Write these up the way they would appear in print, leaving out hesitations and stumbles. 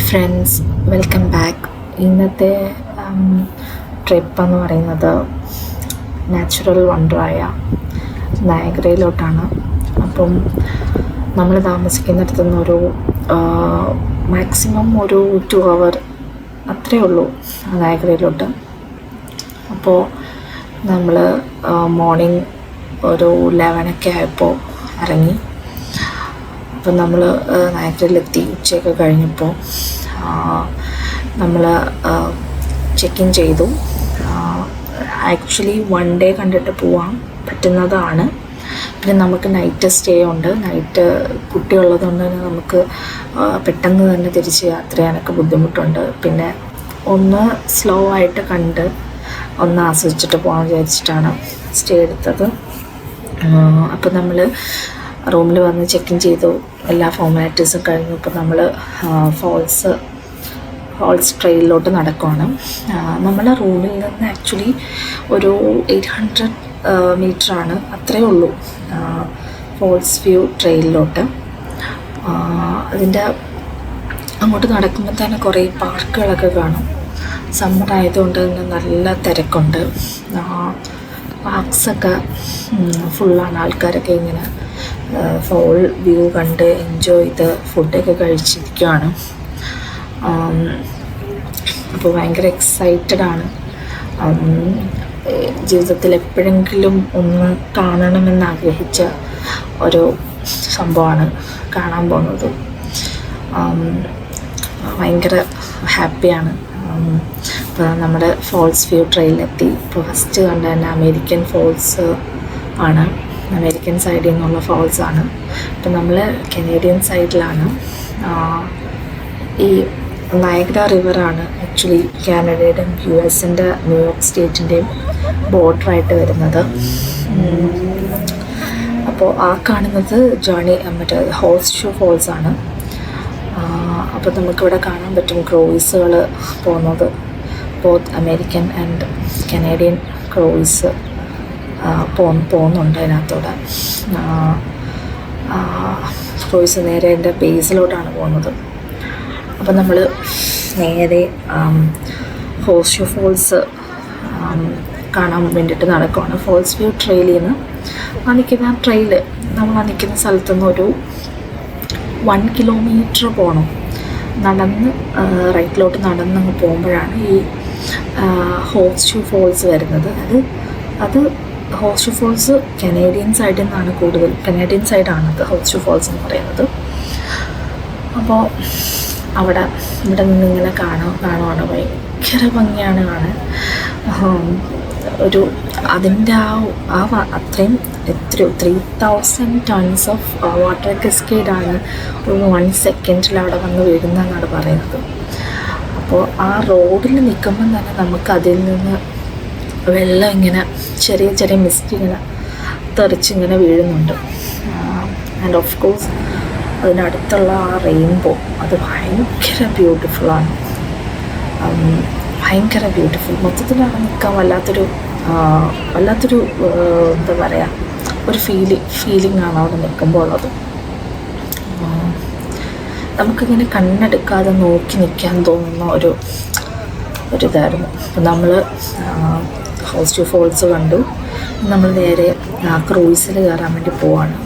Friends, welcome back. ഇന്നത്തെ trip എന്ന് പറയുന്നത് നാച്ചുറൽ വണ്ടറായ നയഗ്രയിലോട്ടാണ്. അപ്പം നമ്മൾ താമസിക്കുന്നിടത്തു നിന്നൊരു മാക്സിമം ഒരു 2 hour അത്രയേ ഉള്ളൂ നയഗ്രയിലോട്ട്. അപ്പോൾ നമ്മൾ മോർണിംഗ് ഒരു 11 ആയപ്പോൾ ഇറങ്ങി. അപ്പം നമ്മൾ നയഗ്രയിലെത്തി. ഉച്ചയൊക്കെ കഴിഞ്ഞപ്പോൾ നമ്മൾ ചെക്ക് ഇൻ ചെയ്തു. ആക്ച്വലി 1 day കണ്ടിട്ട് പോകാൻ പറ്റുന്നതാണ്. പിന്നെ നമുക്ക് നൈറ്റ് സ്റ്റേ ഉണ്ട്. നൈറ്റ് കുട്ടിയുള്ളതുകൊണ്ട് തന്നെ നമുക്ക് പെട്ടെന്ന് തന്നെ തിരിച്ച് യാത്ര ചെയ്യാനൊക്കെ ബുദ്ധിമുട്ടുണ്ട്. പിന്നെ ഒന്ന് സ്ലോ ആയിട്ട് കണ്ട് ഒന്ന് ആസ്വദിച്ചിട്ട് പോകാൻ വിചാരിച്ചിട്ടാണ് സ്റ്റേ എടുത്തത്. അപ്പോൾ നമ്മൾ റൂമിൽ വന്ന് ചെക്ക് ഇൻ ചെയ്തു. എല്ലാ ഫോർമാലിറ്റീസും കഴിഞ്ഞു. ഇപ്പോൾ നമ്മൾ ഫോൾസ് ട്രെയിലിലോട്ട് നടക്കുവാണ്. നമ്മളെ റൂമിൽ നിന്ന് ആക്ച്വലി ഒരു 800 മീറ്ററാണ്, അത്രയേ ഉള്ളൂ ഫോൾസ് വ്യൂ ട്രെയിലിലോട്ട്. അതിൻ്റെ അങ്ങോട്ട് നടക്കുമ്പോൾ തന്നെ കുറേ പാർക്കുകളൊക്കെ കാണും. സമ്മർ ആയതുകൊണ്ട് തന്നെ നല്ല തിരക്കുണ്ട്. പാർക്സൊക്കെ ഫുള്ളാണ്. ആൾക്കാരൊക്കെ ഇങ്ങനെ ഫോൾ വ്യൂ കണ്ട് എൻജോയ് ചെയ്ത് ഫുഡൊക്കെ കഴിച്ചിരിക്കുകയാണ്. അപ്പോൾ ഭയങ്കര എക്സൈറ്റഡാണ്. ജീവിതത്തിൽ എപ്പോഴെങ്കിലും ഒന്ന് കാണണമെന്ന് ആഗ്രഹിച്ച ഒരു സംഭവമാണ് കാണാൻ പോകുന്നത്. ഭയങ്കര ഹാപ്പിയാണ്. ഇപ്പോൾ നമ്മുടെ ഫോൾസ് വ്യൂ ട്രെയിലെത്തി. ഇപ്പോൾ ഫസ്റ്റ് കണ്ട തന്നെ അമേരിക്കൻ ഫോൾസ് ആണ്. അമേരിക്കൻ സൈഡിൽ നിന്നുള്ള ഫോൾസ് ആണ്. ഇപ്പം നമ്മൾ കനേഡിയൻ സൈഡിലാണ്. ഈ നയഗ്ര റിവറാണ് ആക്ച്വലി കാനഡയുടെയും US-ൻ്റെ ന്യൂയോർക്ക് സ്റ്റേറ്റിൻ്റെയും ബോർഡറായിട്ട് വരുന്നത്. അപ്പോൾ ആ കാണുന്നത് മറ്റേ ഹോഴ്സ് ഷൂ ഫോൾസ് ആണ്. അപ്പോൾ നമുക്കിവിടെ കാണാൻ പറ്റും ക്രൂയിസുകൾ പോകുന്നത്. Both American and Canadian cruise പോകുന്നുണ്ട് അതിനകത്തൂടെ. ക്രൂയിസ് നേരെ എൻ്റെ ബേസിലോട്ടാണ് പോകുന്നത്. അപ്പം നമ്മൾ നേരെ ഹോഴ്സ് ഷൂ ഫോൾസ് കാണാൻ വേണ്ടിയിട്ട് നടക്കുകയാണ്. ഫോൾസ് വ്യൂ ട്രെയിലിൽ നിന്ന് നിൽക്കുന്ന ട്രെയിൽ നമ്മൾ നിൽക്കുന്ന സ്ഥലത്തുനിന്ന് ഒരു 1 kilometer പോകണം. നടന്ന് റൈറ്റിലോട്ട് നടന്നങ്ങ് പോകുമ്പോഴാണ് ഈ ഹോഴ്സ് ഷൂ ഫോൾസ് വരുന്നത്. അത് ഹോഴ്സ് ഷൂ ഫോൾസ് കനേഡിയൻ സൈഡിൽ നിന്നാണ് കൂടുതൽ. കനേഡിയൻ സൈഡാണത് ഹോഴ്സ് ഷൂ ഫോൾസ് എന്ന് പറയുന്നത്. അപ്പോൾ ഇവിടെ നിന്നിങ്ങനെ കാണുവാണ്. ഭയങ്കര ഭംഗിയാണ് കാണാൻ. അതിൻ്റെ അത്രയും 3000 tons ഓഫ് വാട്ടർ കസ്കേഡാണ് ഒരു 1 second അവിടെ വന്ന് വീഴുന്നതെന്നാണ് പറയുന്നത്. അപ്പോൾ ആ റോഡിൽ നിൽക്കുമ്പം തന്നെ നമുക്ക് അതിൽ നിന്ന് വെള്ളം ഇങ്ങനെ ചെറിയ ചെറിയ മിസ്റ്റ് ഇങ്ങനെ തെറിച്ചിങ്ങനെ വീഴുന്നുണ്ട്. ആൻഡ് ഓഫ് കോഴ്സ് അതിനടുത്തുള്ള ആ റെയിൻബോ അത് ഭയങ്കര ബ്യൂട്ടിഫുള്ളാണ്. ഭയങ്കര ബ്യൂട്ടിഫുൾ. മൊത്തത്തിൽ അവിടെ നിൽക്കാൻ വല്ലാത്തൊരു എന്താ പറയുക, ഒരു ഫീലിംഗ് ആണ് അവിടെ നിൽക്കുമ്പോൾ ഉള്ളത്. നമുക്കിങ്ങനെ കണ്ണെടുക്കാതെ നോക്കി നിൽക്കാൻ തോന്നുന്ന ഒരിതായിരുന്നു. അപ്പം നമ്മൾ ഹോഴ്സ് ഷൂ ഫോൾസ് കണ്ടു. നമ്മൾ നേരെ ക്രൂയിസിൽ കയറാൻ വേണ്ടി പോവാണ്.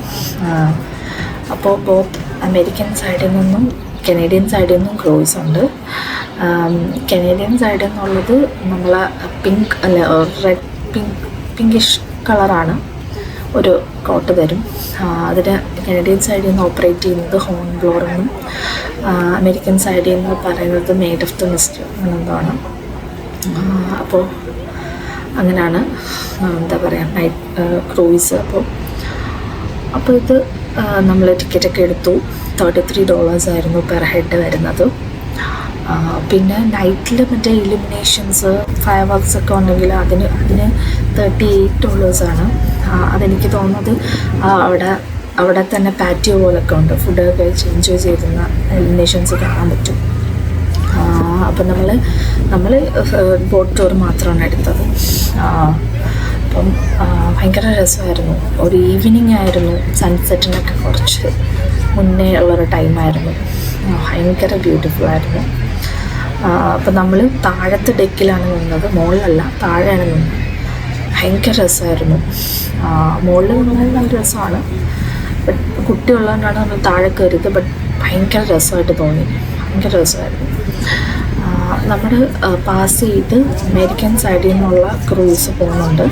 അപ്പോൾ ബോത്ത് അമേരിക്കൻ സൈഡിൽ നിന്നും കനേഡിയൻ സൈഡിൽ നിന്നും ക്രൂയിസ് ഉണ്ട്. കനേഡിയൻ സൈഡിൽ നിന്നുള്ളത് നമ്മളെ പിങ്കിഷ് കളറാണ്. ഒരു കോട്ട് തരും. അതിന് കനേഡിയൻ സൈഡിൽ നിന്ന് ഓപ്പറേറ്റ് ചെയ്യുന്നത് ഹോൺ ബ്ലോർ എന്നും അമേരിക്കൻ സൈഡിൽ നിന്ന് പറയുന്നത് മെയ്ഡ് ഓഫ് ദ മിസ്റ്റ് എന്നെന്താണ്. അപ്പോൾ അങ്ങനെയാണ് എന്താ പറയുക നൈറ്റ് ക്രൂയിസ്. അപ്പോൾ ഇത് നമ്മൾ ടിക്കറ്റൊക്കെ എടുത്തു. $33 ആയിരുന്നു പെർ ഹെഡ് വരുന്നത്. പിന്നെ നൈറ്റിൽ മറ്റേ ഇലുമിനേഷൻസ് ഫയർ വർക്ക്സ് ഒക്കെ ഉണ്ടെങ്കിൽ അതിന് $38 ആണ്. അതെനിക്ക് തോന്നുന്നത് അവിടെ തന്നെ പാറ്റിയോ പോലൊക്കെ ഉണ്ട്. ഫുഡൊക്കെ കഴിച്ച് എൻജോയ് ചെയ്യുന്ന ഇലുമിനേഷൻസ് കാണാൻ പറ്റും. അപ്പം നമ്മൾ ബോട്ട് ടൂർ മാത്രമാണ് എടുത്തത്. അപ്പം ഭയങ്കര രസമായിരുന്നു. ഒരു ഈവനിങ് ആയിരുന്നു. സൺസെറ്റിനൊക്കെ കുറച്ച് മുന്നേ ഉള്ളൊരു ടൈമായിരുന്നു. ഭയങ്കര ബ്യൂട്ടിഫുള്ളായിരുന്നു. അപ്പം നമ്മൾ താഴത്തെ ഡെക്കിലാണ് നിന്നത്, മുകളിലല്ല, താഴെയാണ് നിന്നത്. ഭയങ്കര രസമായിരുന്നു. മുകളിൽ നിന്നാൽ നല്ല രസമാണ്, ബട്ട് കുട്ടിയുള്ളതുകൊണ്ടാണ് നമ്മൾ താഴെ കയറിയത്. ബട്ട് ഭയങ്കര രസമായിട്ട് തോന്നി, ഭയങ്കര രസമായിരുന്നു. നമ്മൾ പാസ് ചെയ്ത് അമേരിക്കൻ സൈഡിൽ നിന്നുള്ള ക്രൂസ് പോകുന്നുണ്ട്.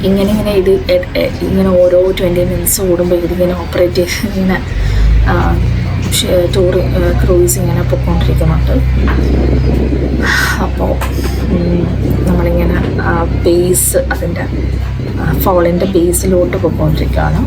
ഇങ്ങനെ ഓരോ 20 മിനിറ്റ്സ് കൂടുമ്പോൾ ഇതിങ്ങനെ ഓപ്പറേറ്റ് ചെയ്ത് ഇങ്ങനെ ക്രൂയിസ് ഇങ്ങനെ പൊയ്ക്കൊണ്ടിരിക്കുന്നുണ്ട്. അപ്പോൾ നമ്മളിങ്ങനെ ബേസ്, അതിൻ്റെ ഫോളിൻ്റെ ബേസിലോട്ട് പൊയ്ക്കൊണ്ടിരിക്കുകയാണ്.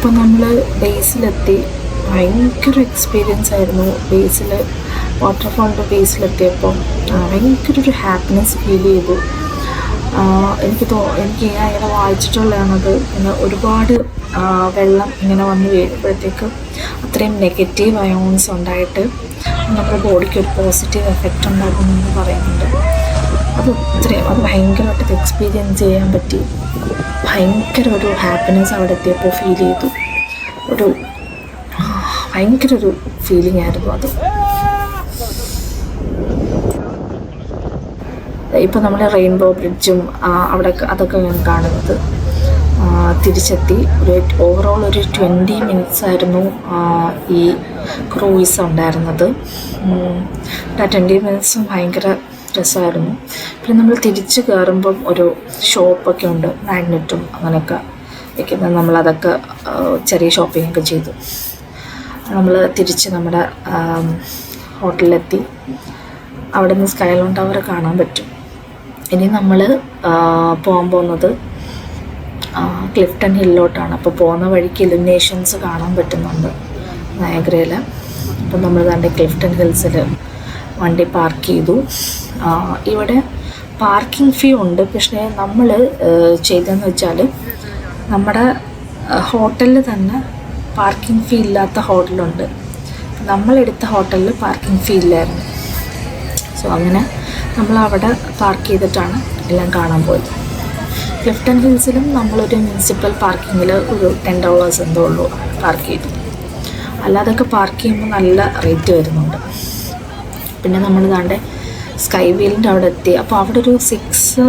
അപ്പോൾ നമ്മൾ ബേസിലെത്തി. ഭയങ്കര എക്സ്പീരിയൻസ് ആയിരുന്നു. വാട്ടർഫോളിൻ്റെ ബേസിലെത്തിയപ്പോൾ ഭയങ്കര ഒരു ഹാപ്പിനെസ് ഫീൽ ചെയ്തു. എനിക്ക് ഇങ്ങനെ വായിച്ചിട്ടുള്ളതാണത്. പിന്നെ ഒരുപാട് വെള്ളം ഇങ്ങനെ വന്ന് വീഴുമ്പോഴത്തേക്ക് അത്രയും നെഗറ്റീവ് അയോൺസ് ഉണ്ടായിട്ട് നമ്മുടെ ബോഡിക്ക് ഒരു പോസിറ്റീവ് എഫക്റ്റ് ഉണ്ടാകുമെന്ന് പറയുന്നുണ്ട്. അത് ഭയങ്കരമായിട്ട് എക്സ്പീരിയൻസ് ചെയ്യാൻ പറ്റി. ഭയങ്കര ഒരു ഹാപ്പിനെസ് അവിടെ എത്തിയപ്പോൾ ഫീൽ ചെയ്തു. ഭയങ്കര ഒരു ഫീലിംഗ് ആയിരുന്നു അത്. ഇപ്പോൾ നമ്മൾ റെയിൻബോ ബ്രിഡ്ജും അതൊക്കെ ഞാൻ കാണുന്നത്. തിരിച്ചെത്തി. ഓവറോൾ ഒരു 20 മിനിറ്റ്സ് ആയിരുന്നു ഈ ക്രൂയിസ് ഉണ്ടായിരുന്നത്. 20 മിനിറ്റ്സും ഭയങ്കര രസമായിരുന്നു. പിന്നെ നമ്മൾ തിരിച്ച് കയറുമ്പം ഒരു ഷോപ്പൊക്കെ ഉണ്ട്, മാഗ്നറ്റും അങ്ങനെയൊക്കെ വയ്ക്കുന്നത്. നമ്മളതൊക്കെ ചെറിയ ഷോപ്പിങ്ങൊക്കെ ചെയ്തു. നമ്മൾ തിരിച്ച് നമ്മുടെ ഹോട്ടലിലെത്തി. അവിടെ നിന്ന് സ്കൈലോൺ ടവർ കാണാൻ പറ്റും. ഇനി നമ്മൾ പോകാൻ പോകുന്നത് ക്ലിഫ്റ്റൺ ഹില്ലോട്ടാണ്. അപ്പോൾ പോകുന്ന വഴിക്ക് ഇലുമിനേഷൻസ് കാണാൻ പറ്റുന്നുണ്ട് നയഗ്രയിൽ. അപ്പം നമ്മൾ തന്നെ ക്ലിഫ്റ്റൺ ഹിൽസിൽ വണ്ടി പാർക്ക് ചെയ്തു. ഇവിടെ പാർക്കിംഗ് ഫീ ഉണ്ട്. പക്ഷേ നമ്മൾ ചെയ്തതെന്ന് വെച്ചാൽ നമ്മുടെ ഹോട്ടലിൽ തന്നെ പാർക്കിംഗ് ഫീ ഇല്ലാത്ത ഹോട്ടലുണ്ട്. നമ്മളെടുത്ത ഹോട്ടലിൽ പാർക്കിംഗ് ഫീ ഇല്ലായിരുന്നു. സോ അങ്ങനെ നമ്മളവിടെ പാർക്ക് ചെയ്തിട്ടാണ് എല്ലാം കാണാൻ പോയത്. ക്ലിഫ്റ്റൺ ഹിൽസിലും നമ്മളൊരു മുനിസിപ്പൽ പാർക്കിങ്ങിൽ ഒരു $10 എന്തോ ഉള്ളൂ പാർക്ക് ചെയ്തു. അല്ലാതൊക്കെ പാർക്ക് ചെയ്യുമ്പോൾ നല്ല റേറ്റ് വരുന്നുണ്ട്. പിന്നെ നമ്മൾ ദാണ്ടെ സ്കൈ വീലിൻ്റെ അവിടെ എത്തി. അപ്പോൾ അവിടെ ഒരു 6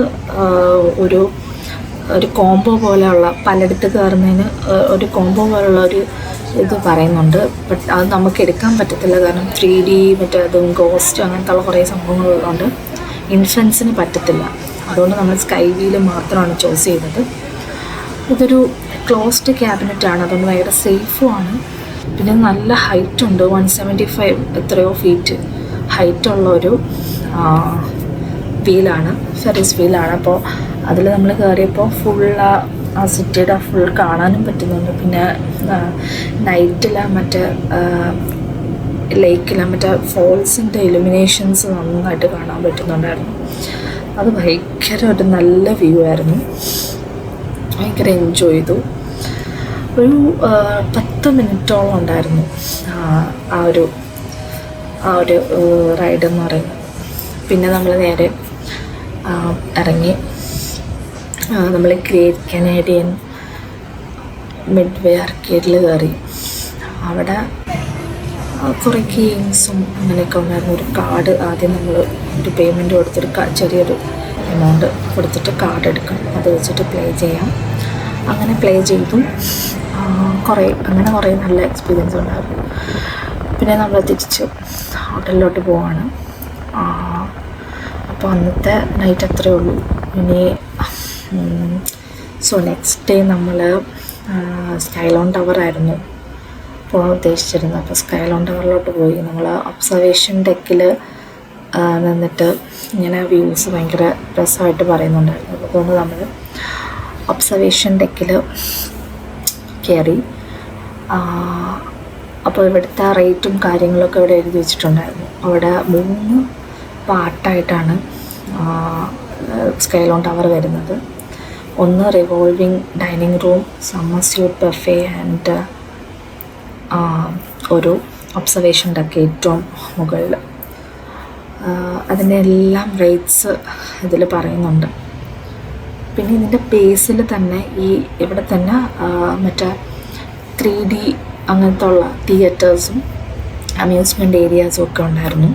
ഒരു കോംബോ പോലെയുള്ള, പലയിടത്ത് കയറുന്നതിന് ഒരു കോംബോ പോലുള്ള ഒരു ഇത് പറയുന്നുണ്ട്. ബട്ട് അത് നമുക്ക് എടുക്കാൻ പറ്റത്തില്ല. കാരണം 3D മറ്റേതും ഗോസ്റ്റ് അങ്ങനത്തെ ഉള്ള കുറേ സംഭവങ്ങളുള്ളതുകൊണ്ട് ഇൻഫൻസിന് പറ്റത്തില്ല. അതുകൊണ്ട് നമ്മൾ സ്കൈ വീല് മാത്രമാണ് ചൂസ് ചെയ്തത്. ഇതൊരു ക്ലോസ്ഡ് ക്യാബിനറ്റാണ്, അതുകൊണ്ട് ഭയങ്കര സേഫുമാണ്. പിന്നെ നല്ല ഹൈറ്റുണ്ട്, 175 എത്രയോ ഫീറ്റ് ഹൈറ്റുള്ള ഒരു വീലാണ്, ഫെറിസ് വീലാണ്. അപ്പോൾ അതിൽ നമ്മൾ കയറിയപ്പോൾ ആ സിറ്റിയുടെ ഫുൾ കാണാനും പറ്റുന്നുണ്ട്. പിന്നെ നൈറ്റിലെ മറ്റേ ലേക്കിലെ മറ്റേ ഫോൾസിൻ്റെ ഇലുമിനേഷൻസ് നന്നായിട്ട് കാണാൻ പറ്റുന്നുണ്ടായിരുന്നു. അത് ഭയങ്കര ഒരു നല്ല വ്യൂ ആയിരുന്നു. ഭയങ്കര എൻജോയ് ചെയ്തു. ഒരു 10 മിനിറ്റോളം ഉണ്ടായിരുന്നു ആ ഒരു റൈഡ് എന്ന് പറയുന്നത്. പിന്നെ നമ്മൾ നേരെ ഇറങ്ങി നമ്മൾ ഗ്രേറ്റ് കനേഡിയൻ മിഡ്വേ ആർക്കേഡിൽ കയറി. അവിടെ കുറേ ഗെയിംസും അങ്ങനെയൊക്കെ ഉണ്ടായിരുന്നു. ഒരു കാർഡ് ആദ്യം നമ്മൾ ഒരു പേയ്മെൻറ്റ് കൊടുത്തൊരു ചെറിയൊരു എമൗണ്ട് കൊടുത്തിട്ട് കാർഡ് എടുക്കണം, അത് വെച്ചിട്ട് പ്ലേ ചെയ്യാം. അങ്ങനെ പ്ലേ ചെയ്തു. അങ്ങനെ കുറേ നല്ല എക്സ്പീരിയൻസ് ഉണ്ടായിരുന്നു. പിന്നെ നമ്മൾ തിരിച്ച് ഹോട്ടലിലോട്ട് പോവാണ്. അപ്പോൾ അന്നത്തെ നൈറ്റ് അത്രയേ ഉള്ളൂ. ഇനി നെക്സ്റ്റ് ഡേ നമ്മൾ സ്കൈലോൺ ടവറായിരുന്നു പോകാൻ ഉദ്ദേശിച്ചിരുന്നത്. അപ്പോൾ സ്കൈലോൺ ടവറിലോട്ട് പോയി. നമ്മൾ ഒബ്സർവേഷൻ ഡെക്കിൽ നിന്നിട്ട് ഇങ്ങനെ വ്യൂസ് ഭയങ്കര രസമായിട്ട് പറയുന്നുണ്ടായിരുന്നു. അതുകൊണ്ട് നമ്മൾ ഒബ്സർവേഷൻ ഡെക്കിൽ കയറി. അപ്പോൾ ഇവിടുത്തെ റേറ്റും കാര്യങ്ങളൊക്കെ ഇവിടെ എഴുതി വെച്ചിട്ടുണ്ടായിരുന്നു. അവിടെ 3 പാർട്ടായിട്ടാണ് സ്കൈലോൺ ടവർ വരുന്നത്. ഒന്ന് revolving dining room, summit suite buffet and ഒരു ഒബ്സർവേഷൻ ഡെക്ക് ഏറ്റവും മുകളിൽ. അതിൻ്റെ എല്ലാം റേറ്റ്സ് ഇതിൽ പറയുന്നുണ്ട്. പിന്നെ ഇതിൻ്റെ ബേസിൽ തന്നെ ഇവിടെ തന്നെ മറ്റേ 3D അങ്ങനത്തെ ഉള്ള തിയേറ്റേഴ്സും അമ്യൂസ്മെൻ്റ് ഏരിയാസും ഒക്കെ ഉണ്ടായിരുന്നു.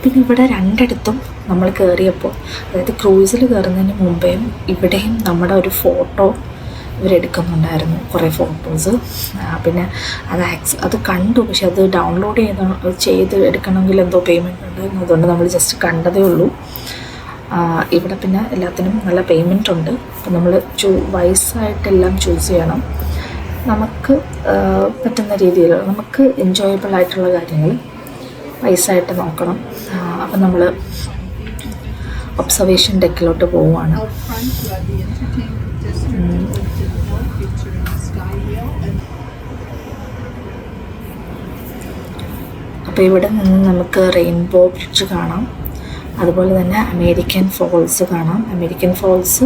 പിന്നെ ഇവിടെ രണ്ടിടത്തും നമ്മൾ കയറിയപ്പോൾ, അതായത് ക്രൂസിൽ കയറുന്നതിന് മുമ്പേയും ഇവിടെയും നമ്മുടെ ഒരു ഫോട്ടോ ഇവരെടുക്കുന്നുണ്ടായിരുന്നു, കുറേ ഫോട്ടോസ്. പിന്നെ അത് കണ്ടു, പക്ഷെ അത് ഡൗൺലോഡ് ചെയ്ത് എടുക്കണമെങ്കിൽ എന്തോ പേയ്മെൻറ്റ് ഉണ്ടായിരുന്നു. അതുകൊണ്ട് നമ്മൾ ജസ്റ്റ് കണ്ടതേ ഉള്ളൂ. ഇവിടെ പിന്നെ എല്ലാത്തിനും നല്ല പേയ്മെൻ്റ് ഉണ്ട്. അപ്പം നമ്മൾ വയസ്സായിട്ടെല്ലാം ചൂസ് ചെയ്യണം. നമുക്ക് പറ്റുന്ന രീതിയിൽ നമുക്ക് എൻജോയബിൾ ആയിട്ടുള്ള കാര്യങ്ങൾ വയസ്സായിട്ട് നോക്കണം. അപ്പം നമ്മൾ ഒബ്സർവേഷൻ ഡെക്കിലോട്ട് പോവുകയാണ്. അപ്പോൾ ഇവിടെ നിന്ന് നമുക്ക് റെയിൻബോ ബ്രിഡ്ജ് കാണാം. അതുപോലെ തന്നെ അമേരിക്കൻ ഫോൾസ് കാണാം. അമേരിക്കൻ ഫോൾസ്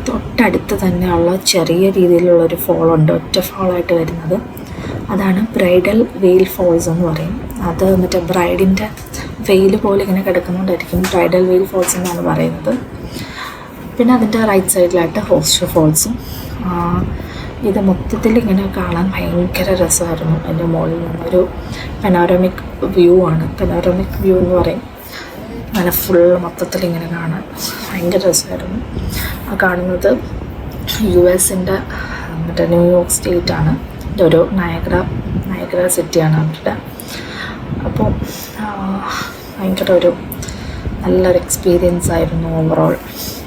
തൊട്ടടുത്ത് തന്നെയുള്ള ചെറിയ രീതിയിലുള്ളൊരു ഫോളുണ്ട്, ഒറ്റ ഫോളായിട്ട് വരുന്നത്. അതാണ് ബ്രൈഡൽ വെയിൽ ഫോൾസ് എന്ന് പറയും. അത് മറ്റേ ബ്രൈഡിൻ്റെ വെയിൽ പോലെ ഇങ്ങനെ കിടക്കുന്നുണ്ടായിരിക്കും ബ്രൈഡൽ വെയിൽ ഫോൾസ് എന്നാണ് പറയുന്നത്. പിന്നെ അതിൻ്റെ റൈറ്റ് സൈഡിലായിട്ട് ഹോസ്റ്റർ ഫോൾസും. ഇത് മൊത്തത്തിൽ ഇങ്ങനെ കാണാൻ ഭയങ്കര രസമായിരുന്നു. അതിൻ്റെ മുകളിൽ നിന്നൊരു പെനോറമിക് വ്യൂ ആണ്. പെനോറമിക് വ്യൂ എന്ന് പറയും. അങ്ങനെ ഫുൾ മൊത്തത്തിൽ ഇങ്ങനെ കാണാൻ ഭയങ്കര രസമായിരുന്നു. ആ കാണുന്നത് US-ൻ്റെ മറ്റേ ന്യൂയോർക്ക് സ്റ്റേറ്റാണ്. ഇതൊരു നയഗ്ര സിറ്റിയാണ് അവരുടെ. അപ്പോൾ ഭയങ്കര ഒരു നല്ലൊരു എക്സ്പീരിയൻസ് ആയിരുന്നു ഓവറോൾ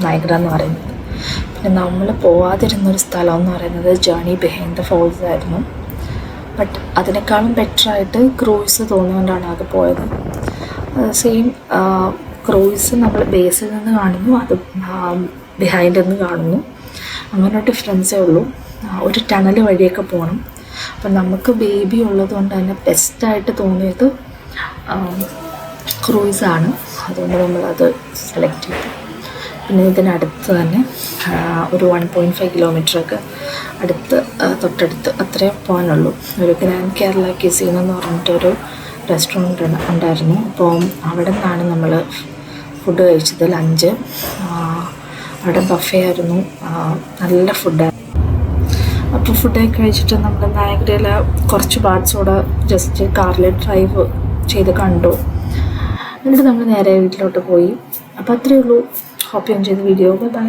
നയഗ്ര എന്ന് പറയുന്നത്. പിന്നെ നമ്മൾ പോവാതിരുന്നൊരു സ്ഥലം എന്ന് പറയുന്നത് ജേർണി ബിഹൈൻഡ് ദ ഫോൾസ് ആയിരുന്നു. ബട്ട് അതിനേക്കാളും ബെറ്ററായിട്ട് ക്രൂയിസ് തോന്നുകൊണ്ടാണ് അത് പോയത്. സെയിം ക്രൂയിസ് നമ്മൾ ബേസിൽ നിന്ന് കാണുന്നു, അത് ബിഹൈൻഡിൽ നിന്ന് കാണുന്നു. അങ്ങനെ ഡിഫറൻസേ ഉള്ളൂ. ഒരു ടണൽ വഴിയൊക്കെ പോകണം. അപ്പം നമുക്ക് ബേബി ഉള്ളത് കൊണ്ട് തന്നെ ബെസ്റ്റായിട്ട് തോന്നിയത് ക്രൂയിസാണ്. അതുകൊണ്ട് നമ്മളത് സെലക്ട് ചെയ്തു. പിന്നെ ഇതിനടുത്ത് തന്നെ ഒരു 1.5 കിലോമീറ്ററൊക്കെ തൊട്ടടുത്ത് അത്രേ പോകാനുള്ളൂ. ഒരു ഗ്രാൻഡ് കേരള ക്യൂസീൻ എന്ന് പറഞ്ഞിട്ടൊരു റെസ്റ്റോറൻറ്റ് ഉണ്ടായിരുന്നു. അപ്പോൾ അവിടെ നിന്നാണ് നമ്മൾ ഫുഡ് കഴിച്ചത്, ലഞ്ച്. അവിടെ ബഫേ ആയിരുന്നു, നല്ല ഫുഡായിരുന്നു. അപ്പോൾ ഫുഡൊക്കെ കഴിച്ചിട്ട് നമ്മൾ നയഗ്രയിലെ കുറച്ച് പാർട്സ് കൂടെ ജസ്റ്റ് കാറിൽ ഡ്രൈവ് ചെയ്ത് കണ്ടു. എന്നിട്ട് നമ്മൾ നേരെ വീട്ടിലോട്ട് പോയി. അപ്പോൾ അത്രയേ ഉള്ളൂ. Hope you enjoy the video. By.